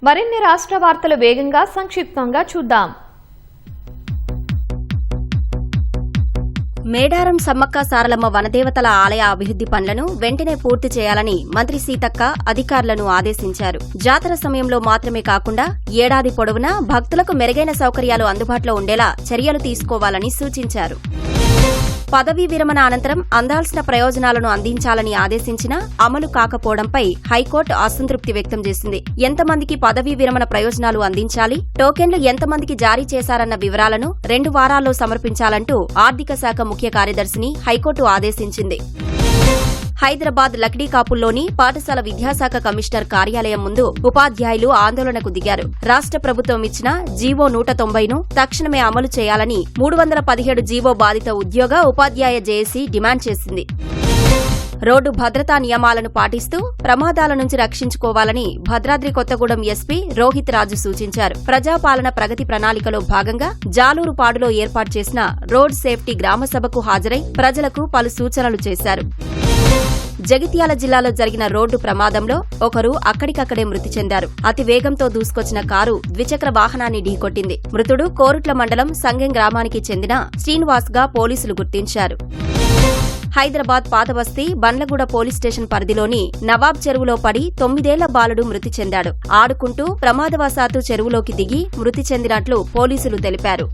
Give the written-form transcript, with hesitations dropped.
మరిన్ని రాష్ట్ర వార్తలు వేగంగా సంక్షిప్తంగా చూద్దాం. మేడారం సమ్మక్క సారలమ్మ వనదేవతల ఆలయ అభివృద్ది పనులను వెంటనే పూర్తి చేయాలని మంత్రి సీతక్క అధికారులను ఆదేశించారు. జాతర సమయంలో మాత్రమే కాకుండా ఏడాది పొడవునా భక్తులకు మెరుగైన సౌకర్యాలు అందుబాటులో ఉండేలా చర్యలు తీసుకోవాలని సూచించారు. పదవీ విరమణ అనంతరం అందాల్సిన ప్రయోజనాలను అందించాలని ఆదేశించినా అమలు కాకపోవడంపై హైకోర్టు అసంతృప్తి వ్యక్తం చేసింది. ఎంతమందికి పదవీ విరమణ ప్రయోజనాలు అందించాలి, టోకెన్లు ఎంతమందికి జారీ చేశారన్న వివరాలను 2 వారాల్లో సమర్పించాలంటూ ఆర్థిక శాఖ ముఖ్య కార్యదర్శిని హైకోర్టు ఆదేశించింది. హైదరాబాద్ లక్డీకాపుల్లోని పాఠశాల విద్యాశాఖ కమిషనర్ కార్యాలయం ముందు ఉపాధ్యాయులు ఆందోళనకు దిగారు. రాష్ట్ర ప్రభుత్వం ఇచ్చిన జీవో 190ను తక్షణమే అమలు చేయాలని 317 జీవో బాధిత ఉద్యోగ ఉపాధ్యాయ జేఏసీ డిమాండ్ చేసింది. రోడ్డు భద్రతా నియమాలను పాటిస్తూ ప్రమాదాల నుంచి రక్షించుకోవాలని భద్రాద్రి కొత్తగూడెం ఎస్పీ రోహిత్ రాజు సూచించారు. ప్రజాపాలన ప్రగతి ప్రణాళికలో భాగంగా జాలూరుపాడులో ఏర్పాటు చేసిన రోడ్ సేఫ్టీ గ్రామసభకు హాజరై ప్రజలకు పలు సూచనలు చేశారు. జగిత్యాల జిల్లాలో జరిగిన రోడ్డు ప్రమాదంలో ఒకరు అక్కడికక్కడే మృతి చెందారు. అతి వేగంతో దూసుకొచ్చిన కారు ద్విచక్ర వాహనాన్ని ఢీకొట్టింది. మృతుడు కోరుట్ల మండలం సంగెం గ్రామానికి చెందిన శ్రీనివాస్ గా పోలీసులు గుర్తించారు. హైదరాబాద్ పాతబస్తీ బండ్లగూడ పోలీస్ స్టేషన్ పరిధిలోని నవాబ్ చెరువులో పడి 9 ఏళ్ల బాలుడు మృతి చెందాడు. ఆడుకుంటూ ప్రమాదవశాత్తు చెరువులోకి దిగి మృతి చెందినట్లు పోలీసులు తెలిపారు.